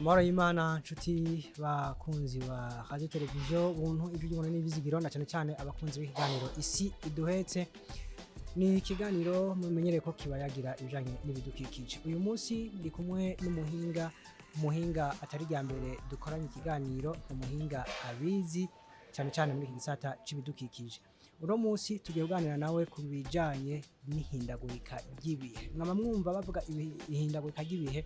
Amahoro y'Imana nshuti bakunzi ba radio televiziyo buntu ijwi ry'umuntu n'ibizigiro na cyane abakunzi b'ikiganiro isi iduhetse ni ikiganiro mumenyereye ko kibayagira ibijanye n'ibidukikije. Uyu munsi ndi kumwe n'umuhinga atari rya mbere dukoranye ikiganiro, umuhinga abizi cyane muri iki gisata c'ibidukikije. Uno munsi tugiye kuganira nawe ku bijanye n'ihindagurika ry'ibihe. Mwaba mwumva bavuga ihindagurika ry'ibihe,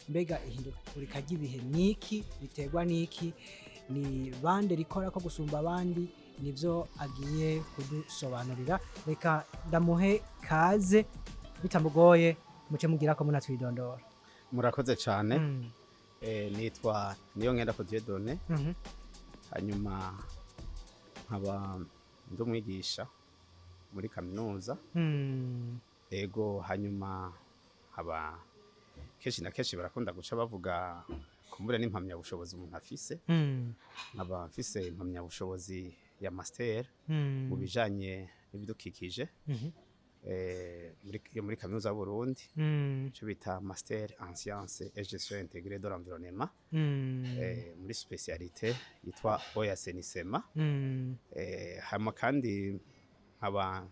mbega ihindagurika ry'ibihe niki, biterwa niki, ni bande rikora ko gusumba abandi, nivyo agiye kudusobanurira. Reka ndamuhe kaze bitamugoye muce mugira ko munatwidondora. Murakoze cyane. Nitwa Niyongenda Dieudonné. Hanyuma nkaba ndi umwigisha muri kaminuza. Ego hanyuma haba kenshi na kenshi barakunda guca bavuga kumbure n'impamya bushobozi umuntu afise. Nkaba mfise impamya bushobozi ya master mu bijanye n'ibidukikije. Muri kaminuza y'u Burundi cyo bita master en sciences et gestion intégrée de l'environnement, muri spécialité yitwa Oyasenisema. Hama kandi nkaba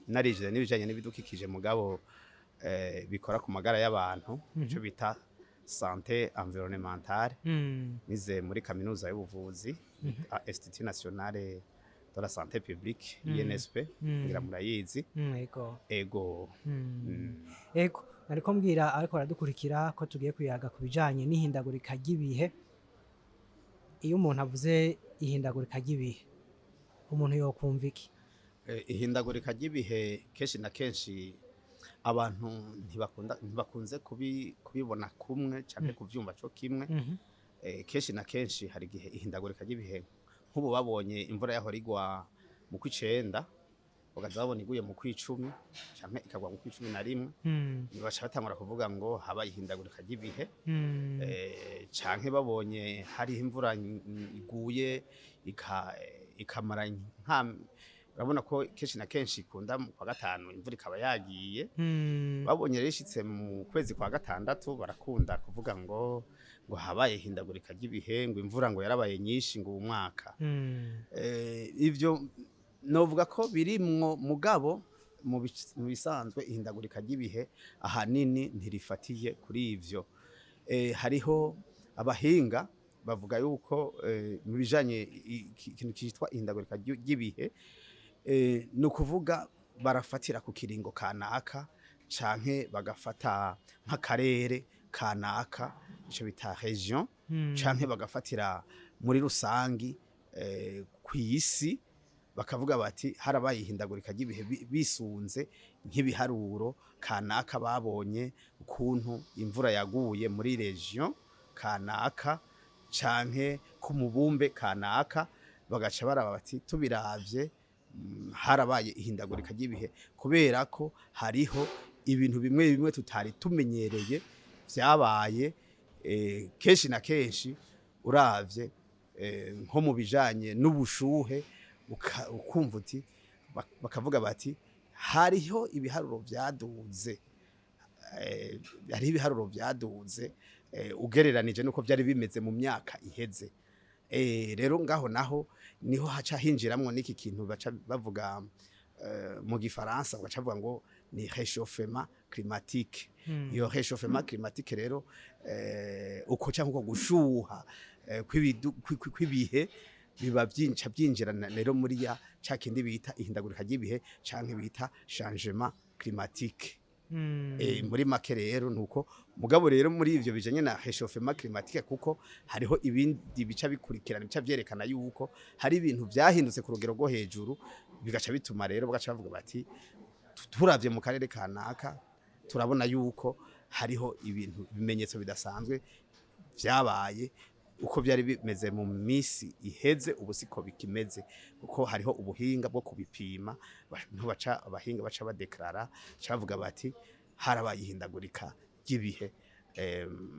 narije n'ibijanye n'ibidukikije mugabo bikora ku magara y'abantu, cyo bita santé environnementale. Nize muri kaminuza y'ubuvuzi Institut National de la Santé Publique, INSP, ngira murayizi. Ego. Ego, nariko mbwira ariko baradukurikira ko tugiye kuyaga ku bijanye n'ihindagurika ry'ibihe. Iyo umuntu avuze ihindagurika ry'ibihe, umuntu yokumva iki? Ihindagurika ry'ibihe kenshi na kenshi abantu ntibakunze kubibona kumwe canke kuvyumva co kimwe. Kenshi na kenshi hari igihe ihindagurika ry'ibihe nk'ubu babonye imvura yahora igwa mu kw'icenda bagaza babona iguye mu kw'icumi canke ikagwa mu kw'icumi baca batangura kuvuga ngo haba ihindagurika ry'ibihe. Canke babonye hari imvura iguye ikamara urabona ko kenshi na kenshi ikunda mu kwa gatanu imvura ikaba yagiye. Babonye rero ishitse mu kwezi kwa gatandatu barakunda kuvuga ngo habaye ihindagurika ry'ibihe, ngo imvura ngo yarabaye nyinshi ngo uyu mwaka. Ivyo novuga ko birimwo mugabo mu bisanzwe ihindagurika ry'ibihe ahanini ntirifatiye kuri ivyo. Hariho abahinga bavuga yuko mu bijanye ikintu cyitwa ihindagurika ry'ibihe, ni ukuvuga barafatira ku kiringo kanaka canke bagafata nk'akarere kanaka, ico bita region, canke bagafatira muri rusangi kw'isi bakavuga bati harabaye ihindagurika ry'ibihe bisunze nk'ibiharuro kanaka babonye ukuntu imvura yaguye muri region kanaka canke ku mubumbe kanaka, bagaca baraba bati tubiravye harabaye ihindagurika ry'ibihe kubera ko hariho ibintu bimwe tutari tumenyereye vyabaye. Kenshi na kenshi uravye nko mu bijanye n'ubushuhe ukumva uti bakavuga bati hariho ibiharuro vyaduze, hariho ibiharuro vyaduze ugereranije nuko vyari bimeze mu myaka iheze. Rero ngaho naho niho haca hinjiramwo n'iki kintu baca bavuga mu gifaransa baca bavuga ngo ni réchauffement climatique. Iyo réchauffement climatique rero uko canke uko gushuha kw'ibihe biba byinjira rero muri ya ca kindi bita ihindagurika ry'ibihe canke bita changement climatique. Muri make rero nuko mugabo rero muri ivyo bijanye na réchauffement climatique kuko hariho ibindi bica bikurikirana bica vyerekana yuko hari ibintu vyahindutse ku rugero rwo hejuru, bigaca bituma rero bagaca bavuga bati turavye mu karere kanaka turabona yuko hariho ibintu bimenyetso bidasanzwe vyabaye uko vyari bimeze mu misi iheze ubu siko bikimeze, kuko hariho ubuhinga bwo kubipima. Abahinga baca badeklara cavuga bati harabaye ihindagurika ry'ibihe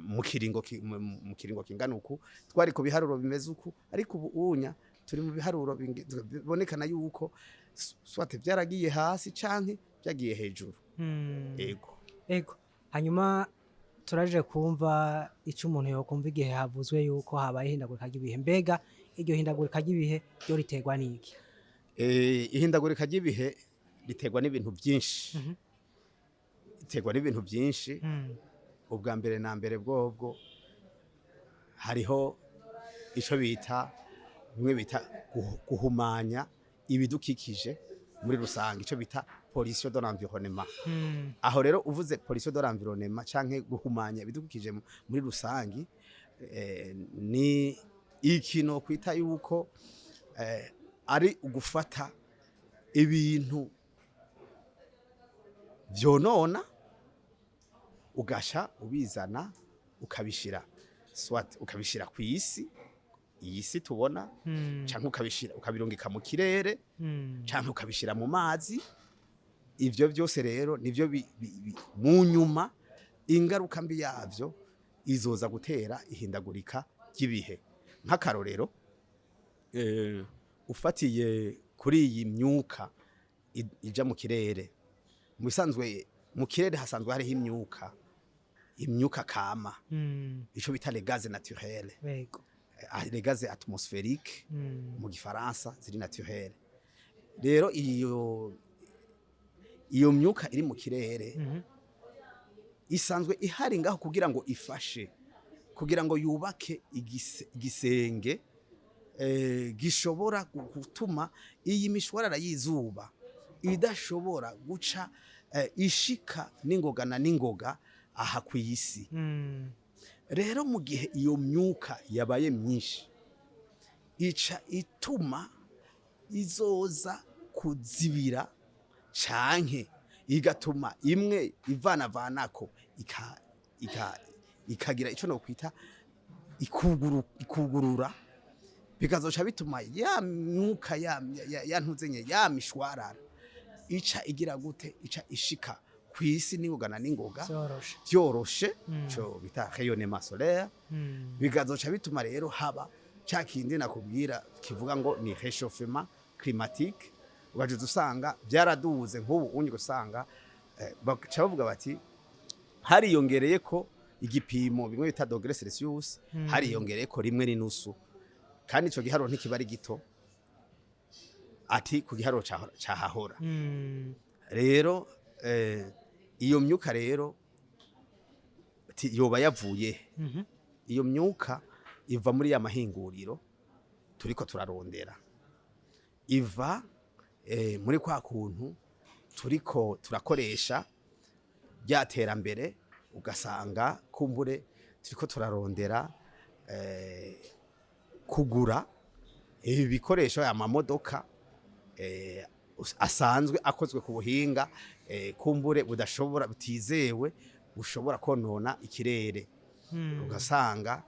mu kiringo kingana uku, twari ku biharuro bimeze uku, ariko ubu unya turi mu biharuro bibonekana yuko swate vyaragiye hasi canke vyagiye hejuru. Ego hanyuma turaje kumva icyo umuntu yokumva igihe havuzwe yuko habaye ihindagurika ry'ibihe, mbega iryo hindagurika ry'ibihe ryo riterwa n'iki? Ihindagurika ry'ibihe riterwa n'ibintu byinshi. Mhm. Riterwa n'ibintu byinshi. Ubwa mbere na mbere bwobwo hariho ico bita bimwe bita guhumanya ibidukikije muri rusange, ico bita pollution de l'environnement. Aho rero uvuze pollution de l'environnement canke guhumanya ibidukikije muri rusange, ni ikintu kwita yuko ari ugufata ibintu vyonona ugasha ubizana ukabishira swat ukabishira ku isi, iyi si tubona, canke ukabirungika mu kirere, canke ukabishira mu mazi. Ivyo byose rero nivyo mu nyuma ingaruka mbi yavyo izoza gutera ihindagurika ry'ibihe. Nk'akarorero, ufatiye kuri iyi myuka ija mu kirere, mu bisanzwe mu kirere hasanzwe hariho imyuka kama, ico bita les gaz naturels, les gaz atmosphériques mu gifaransa ziri naturel. Rero iyo myuka iri mu kirere isanzwe ihari ngaho kugira ngo ifashe, kugira ngo yubake igisenge gishobora gutuma iyi mishwarara y'izuba idashobora guca ishika n'ingoga na n'ingoga aha ku isi. Rero mu gihe iyo myuka yabaye myinshi ica ituma izoza kuzibira canke igatuma imwe ivanavanako ikagira ico no kwita ikugurura, bikazoca bituma ya myuka ya ntuzenye ya mishwarara ica igira gute, ica ishika kwisi n'ingogana n'ingoga vyoroshe, co bita rayonnement solaire. Bigazoca bituma rero haba ca kindi nakubwira kivuga ngo ni réchauffement climatique. Ugaje usanga byaraduze nk'ubu unyi gusanga baca bavuga bati hariyongereye ko igipimo bimwe bita degrés Celsius, hariyongereye ko 1.5, kandi ico giharo ntikibari gito ati ku giharo cahahora. Rero iyo myuka rero yoba yavuye, iyo myuka iva muri ya mahinguriro turiko turarondera, iva muri kwa kuntu turiko turakoresha byaterambere, ugasanga kumbure turiko turarondera kugura ibi bikoresho amamodoka asanzwe akozwe ku buhinga kumbure budashobora butizewe bushobora konona ikirere. Ugasanga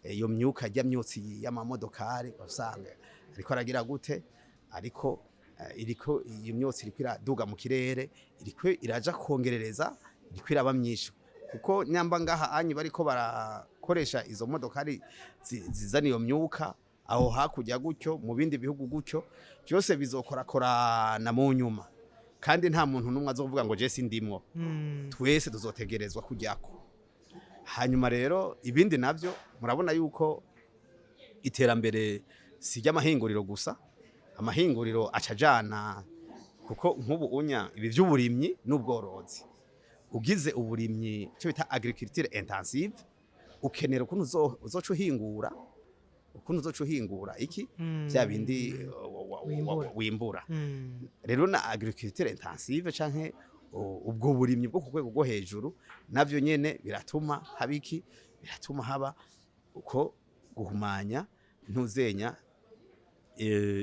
iyo myuka myotsi y'amamodokari usanga ariko aragira gute, ariko iriko iyo myotsi iriko iraduga mu kirere, iriko iraja kongerereza, iriko iraba myinshi, kuko nyamba ngaha anyi bariko barakoresha izo modokari zizana iyo myuka aho hakujya gutyo mu bindi bihugu gutyo, byose bizokorakorana mu nyuma, kandi nta muntu numwe azovuga ngo je sindimwo. Twese tuzotegerezwa kujyako. Hanyuma rero ibindi navyo murabona yuko iterambere si ry'amahinguriro gusa, amahinguriro acajana, kuko nk'ubu unya ibi vy'uburimyi n'ubworozi, ugize uburimyi cyo bita agriculture intensive, ukenera ukuntu uzoca uhingura iki bya bindi wimbura. Rero na agriculture intensive canke ubwo burimyi bwo ku rwego rwo hejuru navyo nyene biratuma habiki, biratuma haba uko guhumanya ntuzenya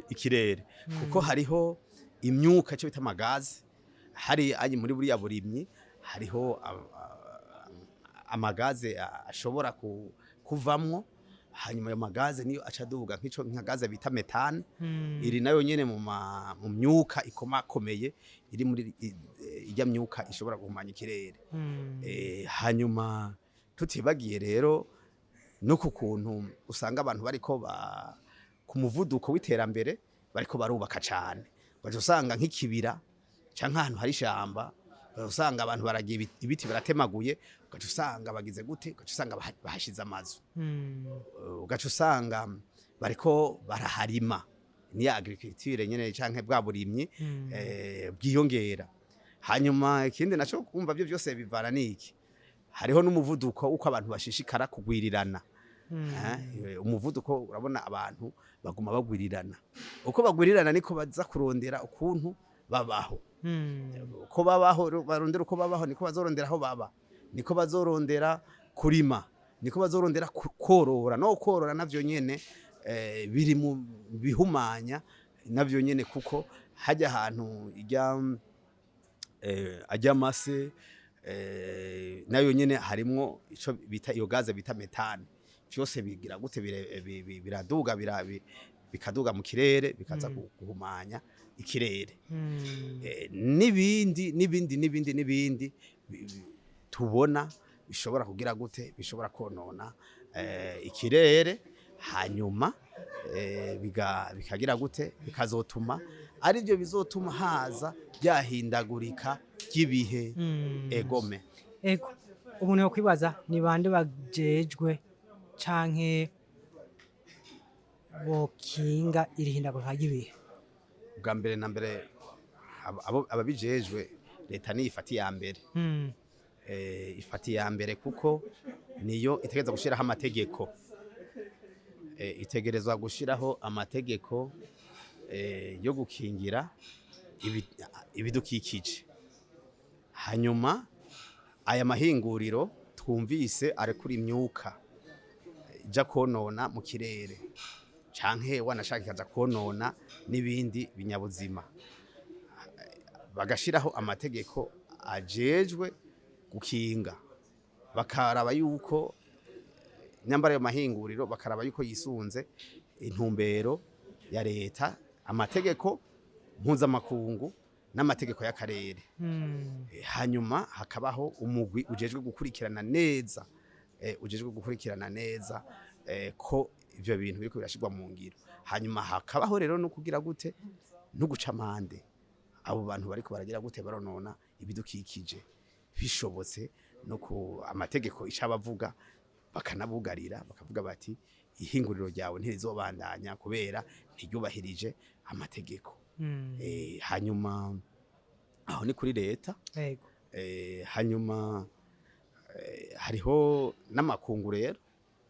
ikirere, kuko hariho imyuka cyo bita amagazi, hari anyi muri buriya burimyi hariho amagaze ashobora kuvamwo, hanyuma ayo magaze niyo acaduga nk'ico nka gaze bita methane. Iri nayo nyene mu myuka ikomakomeye iri muri ijya myuka ishobora guhumanya ikirere. Hanyuma tutibagiye rero no ku kuntu usanga abantu bariko ku muvuduko w'iterambere bariko barubaka cane, baje usanga nk'ikibira canke ahantu hari ishamba usanga abantu baragiye ibiti baratemaguye ugaca usanga bagize gute ugaca usanga bahashize amazu ugaca usanga bariko baraharima ni agriculture nyene canke bwa burimyi bwiyongera hanyuma ikindi naco kumva byo byose bivana niki hariho n'umuvuduko uko abantu bashishikara kugwirirana umuvuduko urabona abantu baguma bagwirirana uko bagwirirana niko baza kurondera ukuntu babaho uko babaho barondera uko babaho niko bazorondera aho baba niko bazorondera kurima niko bazorondera korora no korora navyo nyene biri mu bihumanya navyo nyene kuko hajya ahantu ajya mase nayo nyene harimwo ico bita iyo gaze bita metane byose bigira gute biraduga bikaduga mu kirere bikaza guhumanya ikirere n'ibindi tubona bishobora kugira gute bishobora konona ikirere hanyuma bikagira gute bikazotuma ari byo bizotuma haza byahindagurika ry'ibihe egome ego umuntu yakwibaza ni bande bajejwe canke bokinga iri hindagurika ry'ibihe bwa mbere na mbere ababijejwe leta ni ifati ya mbere ifati ya mbere kuko niyo itegereza gushiraho amategeko itegerezwa gushiraho amategeko yo gukingira ibidukikije hanyuma aya mahinguriro twumvise arekura imyuka ija konona mu kirere canke wanashaka ikaja konona n'ibindi binyabuzima bagashiraho amategeko ajejwe gukinga bakaraba yuko nyambara yo mahinguriro bakaraba yuko yisunze intumbero ya leta amategeko mpuzamakungu n'amategeko y'akarere hanyuma hakabaho umugwi ujejwe gukurikirana neza ko ivyo bintu biriko birashirwa mu ngiro hanyuma hakabaho rero no kugira gute no guca amande abo bantu bariko baragira gute baronona ibidukikije bishobotse no ku amategeko icabavuga bakanabugarira bakavuga bati ihinguriro ryawe ntirizobandanya kubera ntiryubahirije amategeko hanyuma aho ni kuri leta hanyuma hariho n'amakungu rero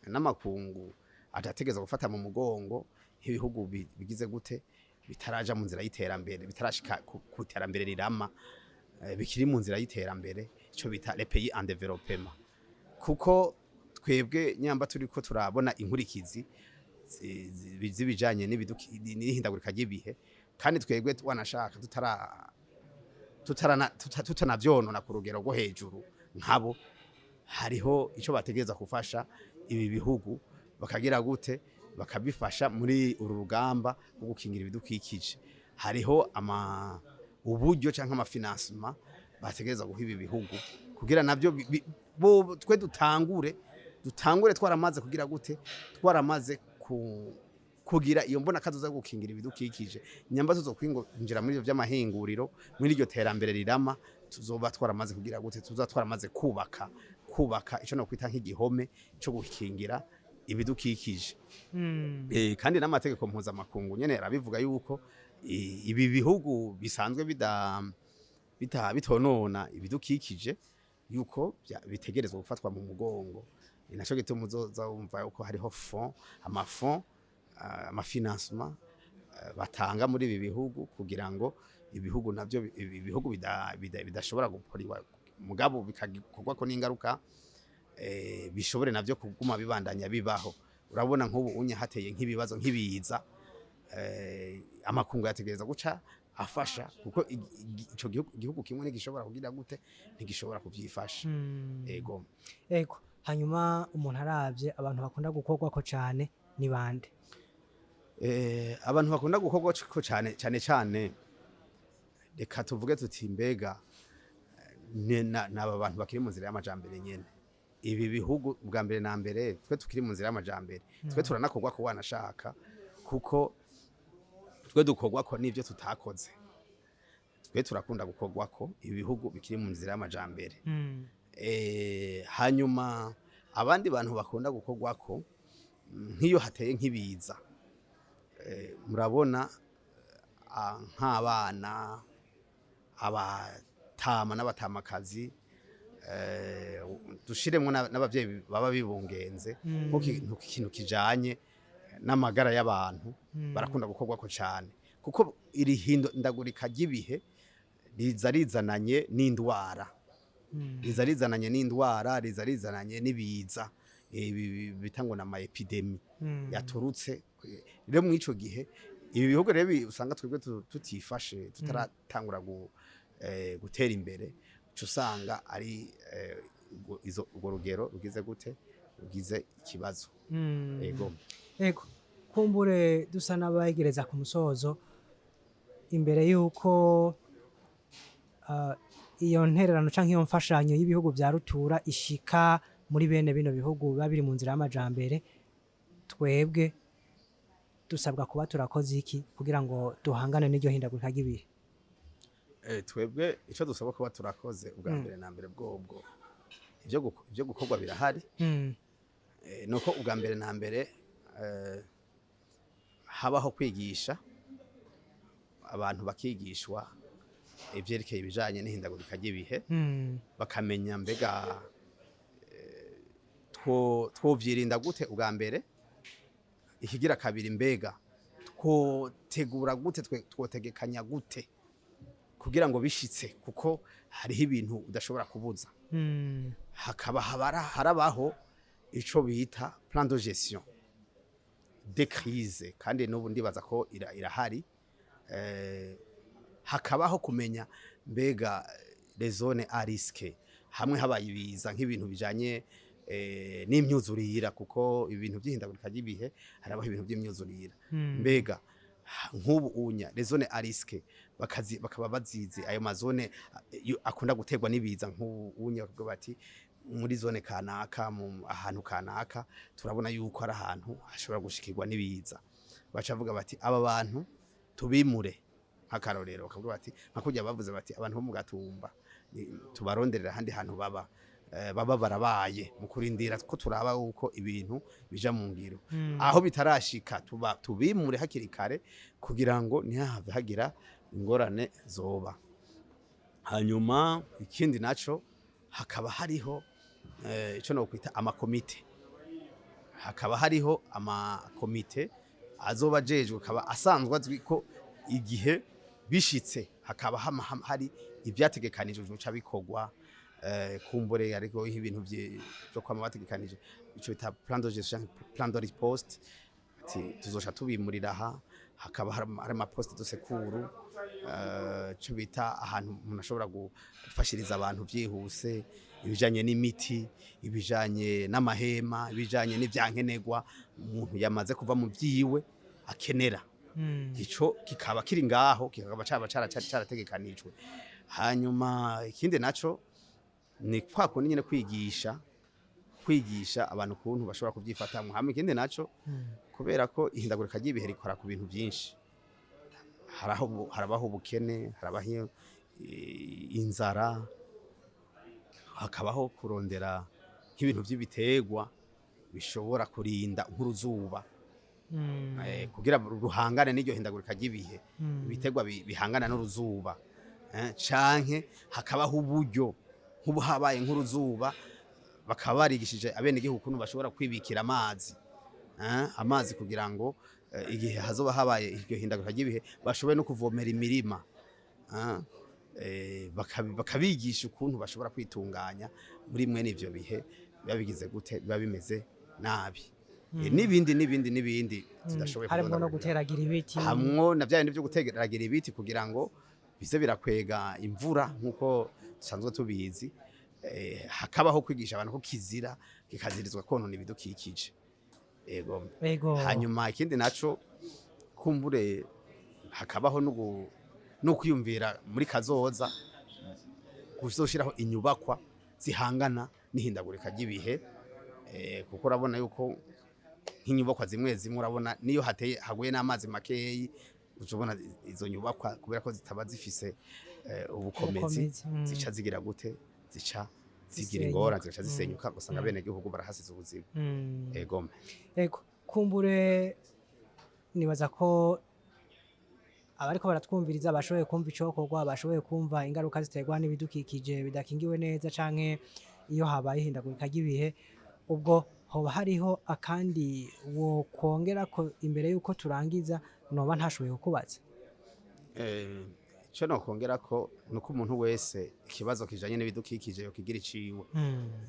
n'amakungu atategeza gufata mu mugongo ibihugu bigize gute bitaraja mu nzira y'iterambere bitarashika ku terambere rirama bikiri mu nzira y'iterambere ico bita les pays en développement kuko twebwe nyamba turiko turabona inkurikizi zibijanye n'ihindagurika ry'ibihe kandi twebwe wanashaka tutanavyonona ku rugero rwo hejuru nkabo hariho ico bategereza gufasha ibi bihugu bakagira gute bakabifasha muri uru rugamba rwo gukingira ibidukikije hariho uburyo canke amafinansema bategereza guha ibi bihugu kugira navyo twe dutangure twaramaze kugira gute twaramaze kugira iyo mbona kazoza gukingira ibidukikije nyamba tuzokwinjira muri ivyo vy'amahinguriro muri iryo terambere rirama tuzoba twaramaze kugira gute tuzoba twaramaze kubaka ico no kwita nk'igihome cyo gukingira ibidukikije kandi n'amategeko mpuzamakungu nyene arabivuga yuko ibi bihugu bisanzwe bitonona ibidukikije yuko bitegerezwa gufatwa mu mugongo inaco gituma uzoza wumva yuko hariho amafinansema batanga muri ibi bihugu kugira ngo ibihugu navyo ibihugu bidashobora guporiwa mugabo bikakorwa ko n'ingaruka bishobore navyo kuguma bibandanya bibaho urabona nk'ubu unye hateye nk'ibibazo nk'ibiza amakungu yategereza guca afasha kuko ico gihugu kimwe ntigishobora kugira gute ntigishobora kuvyifasha ego hanyuma umuntu aravye abantu bakunda gukorwako cane ni bande abantu bakunda gukorwako cane reka tuvuge tuti mbega n'aba bantu bakiri mu nzira y'amajambere nyene ibi bihugu bwa mbere na mbere twe tukiri mu nzira y'amajambere twe turanakorwa ko wanashaka kuko twe dukorwa ko n'ivyo tutakoze twe turakunda gukorwako ibihugu bikiri mu nzira y'amajambere. Mm. Hanyuma abandi bantu bakunda gukorwako nk'iyo hateye nk'ibiza, murabona nk'abana, abatama n'abatamakazi, dushiremwo n'abavyeyi baba bibungenze nk'ikintu kijanye n'amagara y'abantu, barakunda gukorwako cane kuko iri hindagurika ry'ibihe riza rizananye n'indwara, riza rizananye n'ibiza bita ngo nama epidemi yaturutse rero mu ico gihe. Ibi bihugu rero usanga twebwe tutifashe, tutaratangura gutera imbere, usanga ari urwo rugero rugize gute, rugize ikibazo. Ego kumbure dusa n'abayegereza ku musozo, imbere y'uko iyo ntererano canke iyo mfashanyo y'ibihugu vya rutura ishika muri bene bino bihugu biba biri mu nzira y'amajambere, twebwe dusabwa kuba turakoze iki kugira ngo duhangane n'iryo hindagurika ry'ibihe? Twebwe ico dusabwa kuba turakoze ubwa mbere na mbere bwobwo ivyo gukorwa birahari. Nuko ubwa mbere na mbere habaho kwigisha abantu, bakigishwa ivyerekeye ibijanye n'ihindagurika ry'ibihe, bakamenya mbega twovyirinda gute ubwa mbere. Ikigira kabiri, mbega twotegura gute, twotegekanya gute kugira ngo bishitse, kuko hariho ibintu udashobora kubuza. harabaho ico bita plan de gestion de crise, kandi n'ubu ndibaza ko irahari. Hakabaho kumenya mbega les zones à risque, hamwe habaye ibiza nk'ibintu bijanye n'imyuzurira, kuko ibintu by'ihindagurika ry'ibihe harabaho ibintu by'imyuzurira. Mbega nk'ubu unya les zones à risque bakaba bazizi ayo mazone akunda guterwa n'ibiza. Nk'ubu unya kuko bati muri zone kanaka, mu ahantu kanaka turabona yuko ari ahantu hashobora gushikirwa n'ibiza, bacavuga bati aba bantu tubimure nk'akarorero. Bakavuga bati nkakujya bavuze bati abantu bo mu Gatumba tubaronderera ahandi hantu baba barabaye, mu kurindira ko turaba uko ibintu bija mu ngiro. Aho bitarashika tubimure hakiri kare kugira ngo ntihave hagira ingorane zoba. Hanyuma ikindi naco, hakaba hariho ico no kwita amakomite. Hakaba hariho amakomite azoba ajejwe, akaba asanzwe azwi ko igihe bishitse hakaba hari ivyategekanijwe bica bikorwa. Kumbure ariko ibintu byo kwama bategekanije ico bita plan de gestion, plan de riposte, tuzosha tubimurira aha. Hakaba hari amaposte de secours, cyo bita ahantu umuntu ashobora gufashiriza abantu byihuse, ibijanye n'imiti, ibijanye n'amahema, ibijanye n'ivyankenegwa umuntu yamaze kuva mu byiwe akenera. Ico kikaba kiri ngaho, kikaba carategekanijwe. Hanyuma ikindi naco ni kwa kundi nyene kwigisha abantu kuntu bashobora kuvyifatamwo. Hamwe ikindi naco, kubera ko ihindagurika ry'ibihe rikora ku bintu byinshi, harabaho ubukene, harabaho inzara, hakabaho kurondera nk'ibintu vy'ibiterwa bishobora kurinda nk'uruzuba, kugira ruhangane n'iryo hindagurika ry'ibihe. Ibiterwa bihangana n'uruzuba, canke hakabaho uburyo nk'ubu habaye nk'uruzuba, bakaba barigishije abene igihugu kuntu bashobora kwibikira amazi kugira ngo igihe hazoba habaye iryo hindagurika ry'ibihe bashobore no kuvomera imirima. Bakabigisha ukuntu bashobora kwitunganya muri mwene ivyo bihe biba bigize gute, biba bimeze nabi. N'ibindi tudashoboye harimo no guteragira ibiti, hamwo na bya bindi byo guteragira ibiti kugira ngo bize birakwega imvura nk'uko dusanzwe tubizi. Hakabaho kwigisha abantu ko kizira kikazirizwa konona ibidukikije. Ego. Hanyuma ikindi naco, kumbure hakabaho no kwiyumvira muri kazoza kuzoshiraho inyubakwa zihangana n'ihindagurika ry'ibihe, kuko urabona yuko nk'inyubakwa zimwe urabona niyo haguye n'amazi makeyi ucubona izo nyubakwa kubera ko zitaba zifise ubukomezi zica zigira gute zica zigira ingorane zica zisenyuka gusanga bene gihugu barahasize ubuzima. Ego kumbure nibaza ko abariko baratwumviriza bashoboye kumva icokorwa, bashoboye kumva ingaruka ziterwa n'ibidukikije bidakingiwe neza canke iyo habaye ihindagurika ry'ibihe, ubwo hoba hariho akandi wokongera ko imbere yuko turangiza noba ntashoboye kukubaza? Ico nokongera ko nuko umuntu wese ikibazo kijanye n'ibidukikije yokigira iciwe,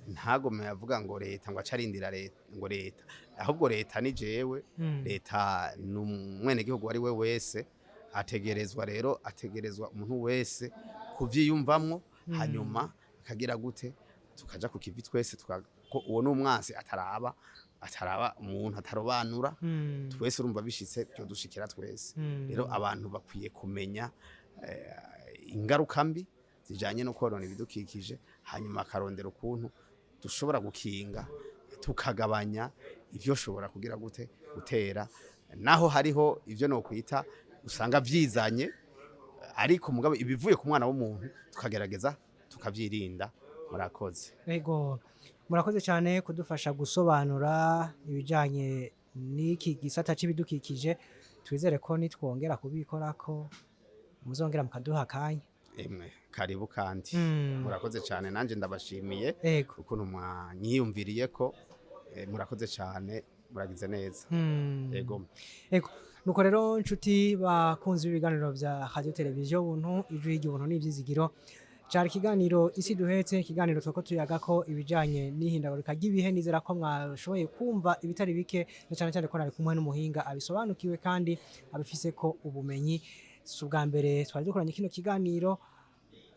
ntagome avuga ngo leta ngo acarindira ngo leta, ahubwo leta ni jewe, leta ni umwenegihugu ari we wese, ategerezwa umuntu wese kuvyiyumvamwo, hanyuma akagira gute tukaja ku kivi twese ko uwo n'umwansi ataraba umuntu atarobanura, twese urumva bishitse byo dushikira twese. Rero abantu bakwiye kumenya ingaruka mbi zijanye no korona ibidukikije, hanyuma akarondera ukuntu dushobora gukinga tukagabanya ivyo shobora kugira gute gutera, naho hariho ivyo no kwita usanga vyizanye, ariko mugabo ibivuye ku mwana w'umuntu tukagerageza tukavyirinda. Murakoze. Ego murakoze cyane kudufasha gusobanura ibijanye n'iki gisata c'ibidukikije, twizere ko nitwongera kubikora ko muzongera mukaduha akanya. Karibu kandi murakoze cyane, nanje ndabashimiye ukuntu mwanyiyumviriye ko murakoze cyane, muragize neza. Ego nuko rero nshuti bakunzi b'ibiganiro vya Radio Televiziyo Buntu, ijwi ry'ubuntu n'ivyizigiro, cari ikiganiro isi duhetse, ikiganiro twako tuyagako ibijanye n'ihindagurika ry'ibihe. Nizera ko mwashoboye kumva ibitari bike, na cyane cyane ko nari kumwe n'umuhinga abisobanukiwe kandi abifise ko ubumenyi. Si ubwa mbere twari dukoranye kino kiganiro,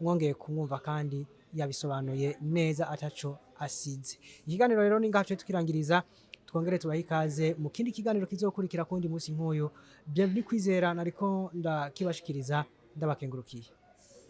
mwongeye kumwumva kandi yabisobanuye neza ataco asize. Ikiganiro rero ni ngaho tukirangiriza, twongere tubahe ikaze mu kindi kiganiro kizokurikira kundi munsi nk'uyu. Bienvenue Kwizera nariko ndakibashikiriza, ndabakengurukiye.